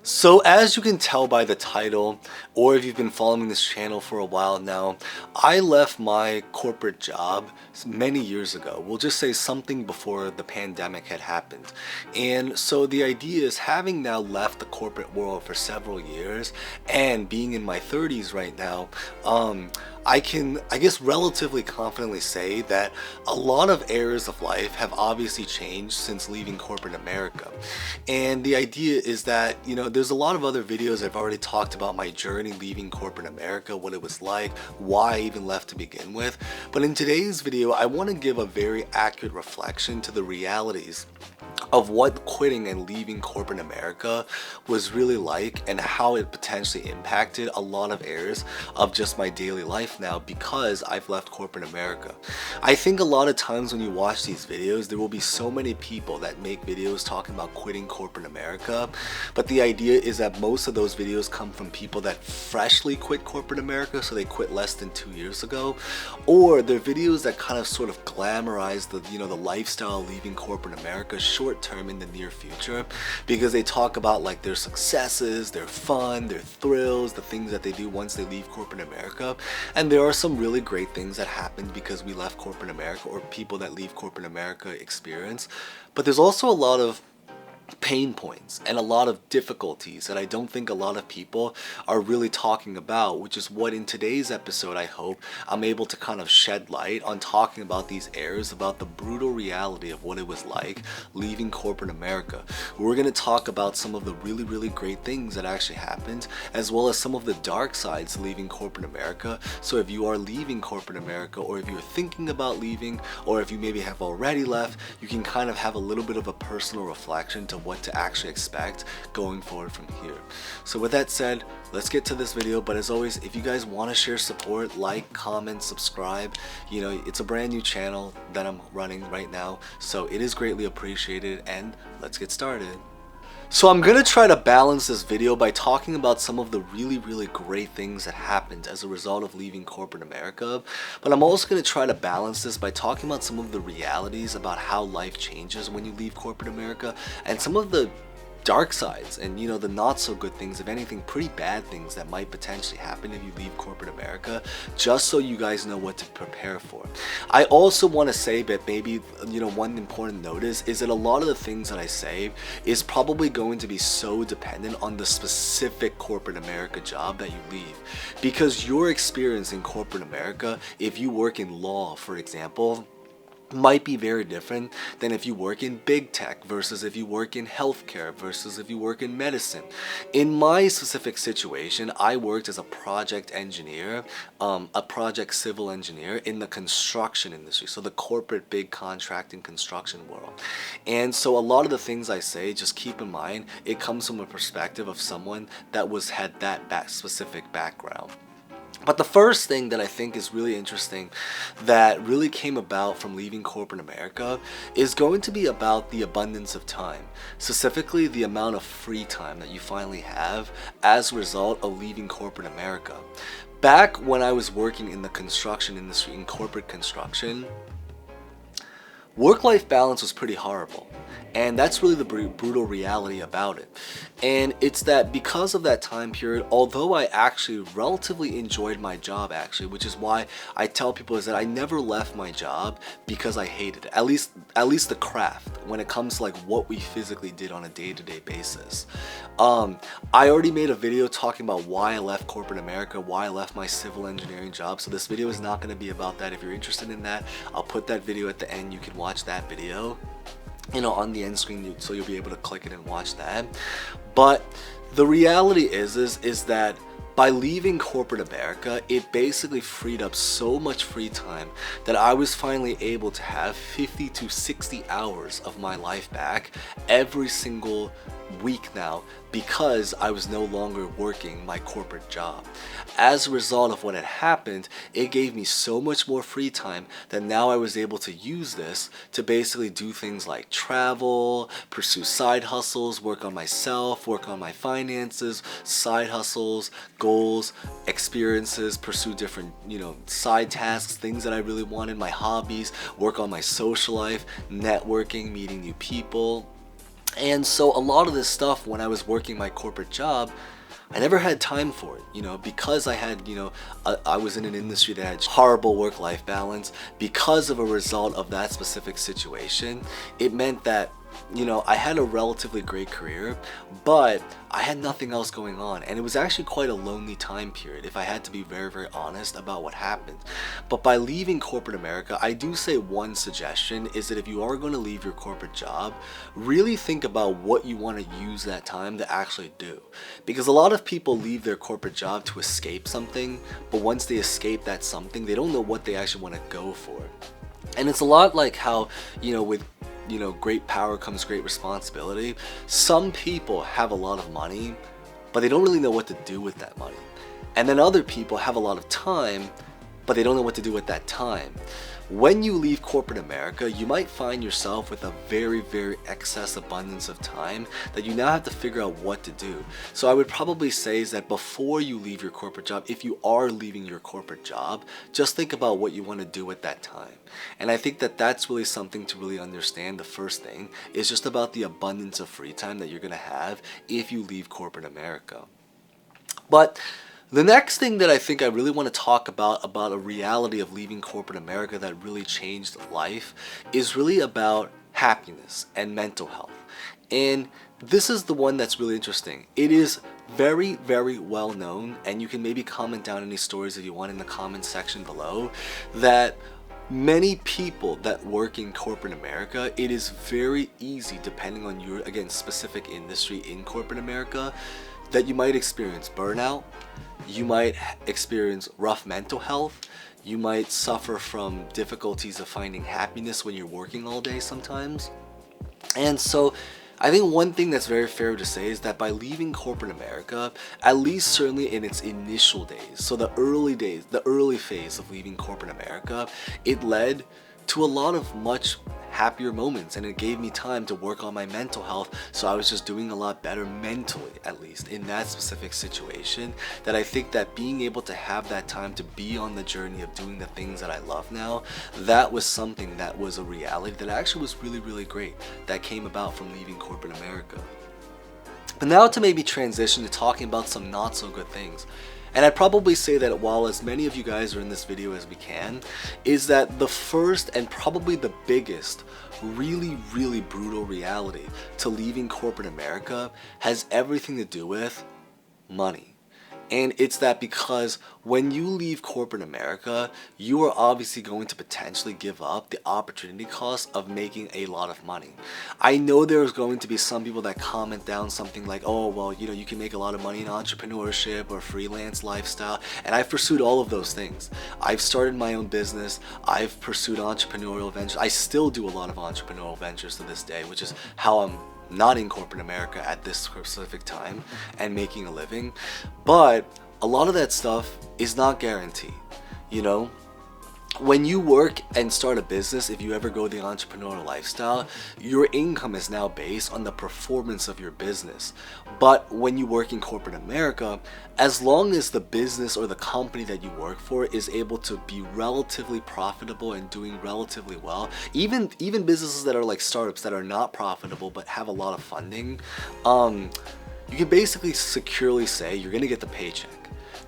So as you can tell by the title, or if you've been following this channel for a while now, I left my corporate job many years ago. We'll just say something before the pandemic had happened. And so the idea is, having now left the corporate world for several years and being in my 30s right now, I can, I guess, relatively confidently say that a lot of areas of life have obviously changed since leaving corporate America. And the idea is that, there's a lot of other videos I've already talked about my journey leaving corporate America, what it was like, why I even left to begin with. But in today's video, I want to give a very accurate reflection to the realities of what quitting and leaving corporate America was really like, and how it potentially impacted a lot of areas of just my daily life now because I've left corporate America. I think a lot of times when you watch these videos, there will be so many people that make videos talking about quitting corporate America, but the idea is that most of those videos come from people that freshly quit corporate America, so they quit less than 2 years ago, or they're videos that kind of sort of glamorize the lifestyle of leaving corporate America short term in the near future, because they talk about like their successes, their fun, their thrills, the things that they do once they leave corporate America. And there are some really great things that happened because we left corporate America, or people that leave corporate America experience. But there's also a lot of pain points and a lot of difficulties that I don't think a lot of people are really talking about, which is what in today's episode I hope I'm able to kind of shed light on, talking about these areas, about the brutal reality of what it was like leaving corporate America. We're going to talk about some of the really great things that actually happened, as well as some of the dark sides to leaving corporate America. So if you are leaving corporate America, or if you're thinking about leaving, or if you maybe have already left, you can kind of have a little bit of a personal reflection to what to actually expect going forward from here. So with that said, let's get to this video. But as always, if you guys want to share support, like, comment, subscribe. It's a brand new channel that I'm running right now, so it is greatly appreciated, and let's get started. So I'm gonna try to balance this video by talking about some of the really great things that happened as a result of leaving corporate America, but I'm also gonna try to balance this by talking about some of the realities about how life changes when you leave corporate America, and some of the dark sides and the not so good things, if anything pretty bad things that might potentially happen if you leave corporate America, just so you guys know what to prepare for. I also want to say that maybe one important notice is that a lot of the things that I say is probably going to be so dependent on the specific corporate America job that you leave, because your experience in corporate America, if you work in law for example, might be very different than if you work in big tech versus if you work in healthcare versus if you work in medicine. In my specific situation, I worked as a project engineer, a project civil engineer in the construction industry, so the corporate big contracting construction world. And so a lot of the things I say, just keep in mind, it comes from a perspective of someone that had that specific background. But the first thing that I think is really interesting that really came about from leaving corporate America is going to be about the abundance of time, specifically the amount of free time that you finally have as a result of leaving corporate America. Back when I was working in the construction industry, in corporate construction, work-life balance was pretty horrible. And that's really the brutal reality about it. And it's that because of that time period, although I actually relatively enjoyed my job actually, which is why I tell people is that I never left my job because I hated it. At least the craft, when it comes to like what we physically did on a day-to-day basis. I already made a video talking about why I left corporate America, why I left my civil engineering job. So this video is not going to be about that. If you're interested in that, I'll put that video at the end. You can watch that video on the end screen, so you'll be able to click it and watch that. But the reality is that by leaving corporate America, it basically freed up so much free time that I was finally able to have 50 to 60 hours of my life back every single week now, because I was no longer working my corporate job. As a result of what had happened, it gave me so much more free time that now I was able to use this to basically do things like travel, pursue side hustles, work on myself, work on my finances, side hustles, goals, experiences, pursue different, side tasks, things that I really wanted, my hobbies, work on my social life, networking, meeting new people. And so a lot of this stuff, when I was working my corporate job, I never had time for it, because I had, I was in an industry that had horrible work-life balance. Because of a result of that specific situation, it meant that, I had a relatively great career, but I had nothing else going on. And it was actually quite a lonely time period, if I had to be very, very honest about what happened. But by leaving corporate America, I do say one suggestion is that if you are going to leave your corporate job, really think about what you want to use that time to actually do. Because a lot of people leave their corporate job to escape something, but once they escape that something, they don't know what they actually want to go for. And it's a lot like how, with great power comes great responsibility. Some people have a lot of money, but they don't really know what to do with that money. And then other people have a lot of time, but they don't know what to do with that time. When you leave corporate America, you might find yourself with a very, very excess abundance of time that you now have to figure out what to do. So I would probably say is that before you leave your corporate job, if you are leaving your corporate job, just think about what you want to do with that time. And I think that that's really something to really understand. The first thing is just about the abundance of free time that you're going to have if you leave corporate America. But the next thing that I think I really want to talk about a reality of leaving corporate America that really changed life, is really about happiness and mental health. And this is the one that's really interesting. It is very, very well known, and you can maybe comment down any stories if you want in the comments section below, that many people that work in corporate America, it is very easy, depending on your, again, specific industry in corporate America, that you might experience burnout. You might experience rough mental health. You might suffer from difficulties of finding happiness when you're working all day sometimes. And so I think one thing that's very fair to say is that by leaving corporate America, at least certainly in its initial days, so the early days, the early phase of leaving corporate America, it led to a lot of much happier moments, and it gave me time to work on my mental health. So I was just doing a lot better mentally, at least in that specific situation, that I think that being able to have that time to be on the journey of doing the things that I love now, that was something that was a reality that actually was really, really great that came about from leaving corporate America. But now to maybe transition to talking about some not so good things. And I'd probably say that while as many of you guys are in this video as we can, is that the first and probably the biggest really, really brutal reality to leaving corporate America has everything to do with money. And it's that because when you leave corporate America, you are obviously going to potentially give up the opportunity cost of making a lot of money. I know there's going to be some people that comment down something like, oh, well, you can make a lot of money in entrepreneurship or freelance lifestyle. And I've pursued all of those things. I've started my own business. I've pursued entrepreneurial ventures. I still do a lot of entrepreneurial ventures to this day, which is how I'm not in corporate America at this specific time and making a living. But a lot of that stuff is not guaranteed. When you work and start a business, if you ever go the entrepreneurial lifestyle, your income is now based on the performance of your business. But when you work in corporate America, as long as the business or the company that you work for is able to be relatively profitable and doing relatively well, even businesses that are like startups that are not profitable but have a lot of funding, you can basically securely say you're going to get the paycheck.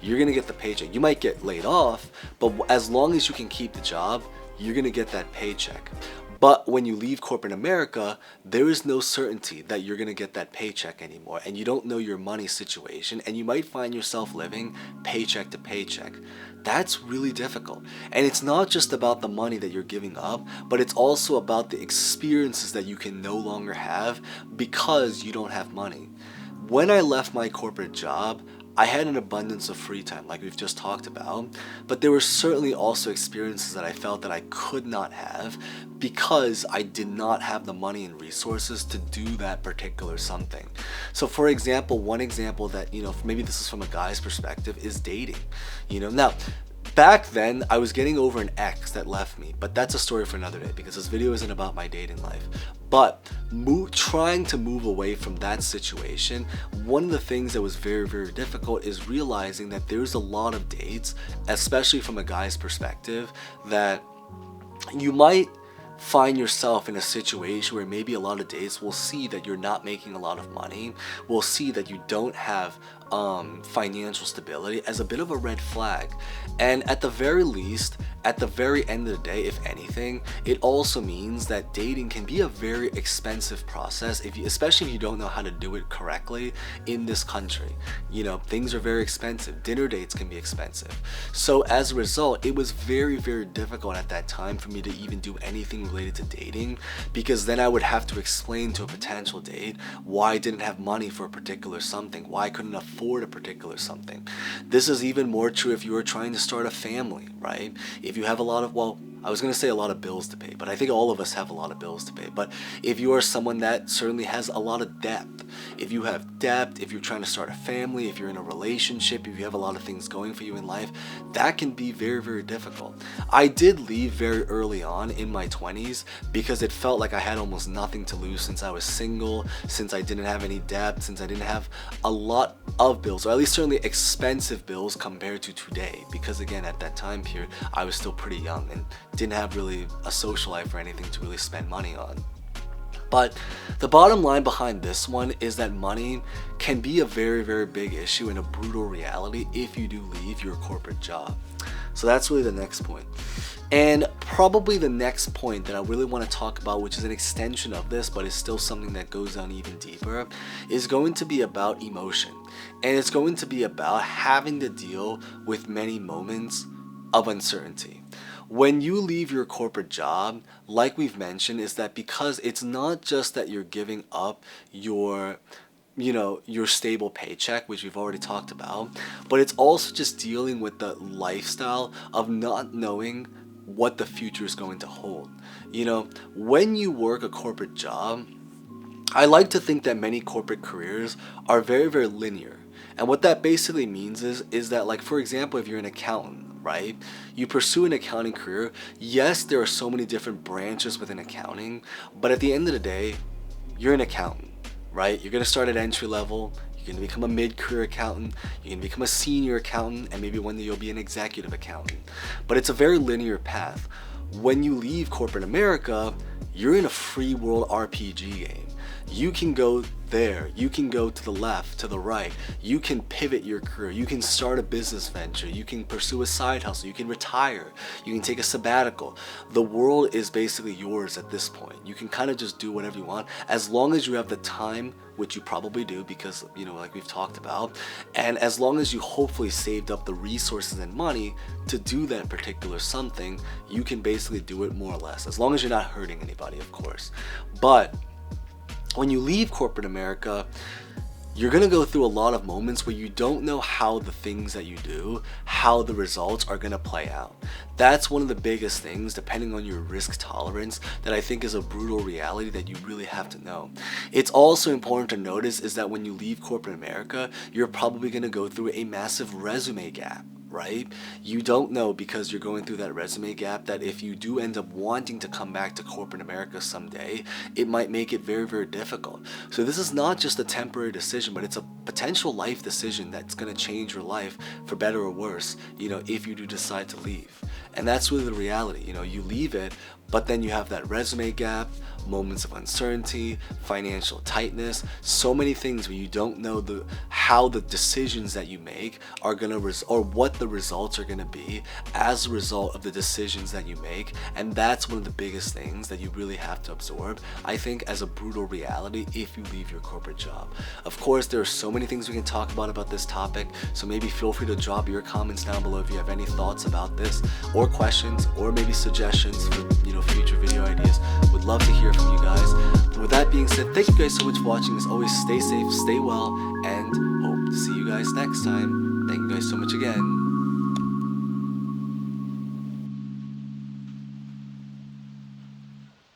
You're going to get the paycheck. You might get laid off, but as long as you can keep the job, you're going to get that paycheck. But when you leave corporate America, there is no certainty that you're going to get that paycheck anymore, and you don't know your money situation, and you might find yourself living paycheck to paycheck. That's really difficult. And it's not just about the money that you're giving up, but it's also about the experiences that you can no longer have because you don't have money. When I left my corporate job, I had an abundance of free time, like we've just talked about, but there were certainly also experiences that I felt that I could not have because I did not have the money and resources to do that particular something. So for example, one example that, maybe this is from a guy's perspective, is dating. Now, back then, I was getting over an ex that left me, but that's a story for another day because this video isn't about my dating life. But trying to move away from that situation, one of the things that was very, very difficult is realizing that there's a lot of dates, especially from a guy's perspective, that you might find yourself in a situation where maybe a lot of days we'll see that you're not making a lot of money, we'll see that you don't have financial stability as a bit of a red flag. And at the very least, at the very end of the day, if anything, it also means that dating can be a very expensive process, especially if you don't know how to do it correctly in this country. You know, things are very expensive. Dinner dates can be expensive. So as a result, it was very, very difficult at that time for me to even do anything related to dating, because then I would have to explain to a potential date why I didn't have money for a particular something, why I couldn't afford a particular something. This is even more true if you are trying to start a family, right? If you have a lot of, well, I was going to say a lot of bills to pay, but I think all of us have a lot of bills to pay. But if you are someone that certainly has a lot of debt, if you have debt, if you're trying to start a family, if you're in a relationship, if you have a lot of things going for you in life, that can be very, very difficult. I did leave very early on in my 20s because it felt like I had almost nothing to lose, since I was single, since I didn't have any debt, since I didn't have a lot of bills, or at least certainly expensive bills compared to today. Because again, at that time period, I was still pretty young and didn't have really a social life or anything to really spend money on. But the bottom line behind this one is that money can be a very, very big issue and a brutal reality if you do leave your corporate job. So that's really the next point. And probably the next point that I really want to talk about, which is an extension of this, but is still something that goes down even deeper, is going to be about emotion. And it's going to be about having to deal with many moments of uncertainty. When you leave your corporate job, like we've mentioned, is that because it's not just that you're giving up your stable paycheck, which we've already talked about, but it's also just dealing with the lifestyle of not knowing what the future is going to hold. You know, when you work a corporate job, I like to think that many corporate careers are very, very linear. And what that basically means is that, like, for example, if you're an accountant, right? You pursue an accounting career. Yes, there are so many different branches within accounting, but at the end of the day, you're an accountant, right? You're going to start at entry level. You're going to become a mid-career accountant. You're going to become a senior accountant, and maybe one day you'll be an executive accountant. But it's a very linear path. When you leave corporate America, you're in a free world RPG game. You can go there, you can go to the left, to the right, you can pivot your career, you can start a business venture, you can pursue a side hustle, you can retire, you can take a sabbatical. The world is basically yours at this point. You can kind of just do whatever you want, as long as you have the time, which you probably do because, you know, like we've talked about, and as long as you hopefully saved up the resources and money to do that particular something, you can basically do it more or less, as long as you're not hurting anybody, of course. But when you leave corporate America, you're going to go through a lot of moments where you don't know how the things that you do, how the results are going to play out. That's one of the biggest things, depending on your risk tolerance, that I think is a brutal reality that you really have to know. It's also important to notice is that when you leave corporate America, you're probably going to go through a massive resume gap. Right? You don't know, because you're going through that resume gap, that if you do end up wanting to come back to corporate America someday, it might make it very, very difficult. So this is not just a temporary decision, but it's a potential life decision that's going to change your life for better or worse, you know, if you do decide to leave. And that's really the reality. You know, you leave it, but then you have that resume gap, moments of uncertainty, financial tightness, so many things where you don't know how the decisions that you make are gonna or what the results are gonna be as a result of the decisions that you make. And that's one of the biggest things that you really have to absorb, I think, as a brutal reality if you leave your corporate job. Of course, there are so many things we can talk about this topic, so maybe feel free to drop your comments down below if you have any thoughts about this, or questions, or maybe suggestions for, you know, future video ideas. Would love to hear from you guys. But with that being said, thank you guys so much for watching. As always, stay safe, stay well, and hope to see you guys next time. Thank you guys so much again.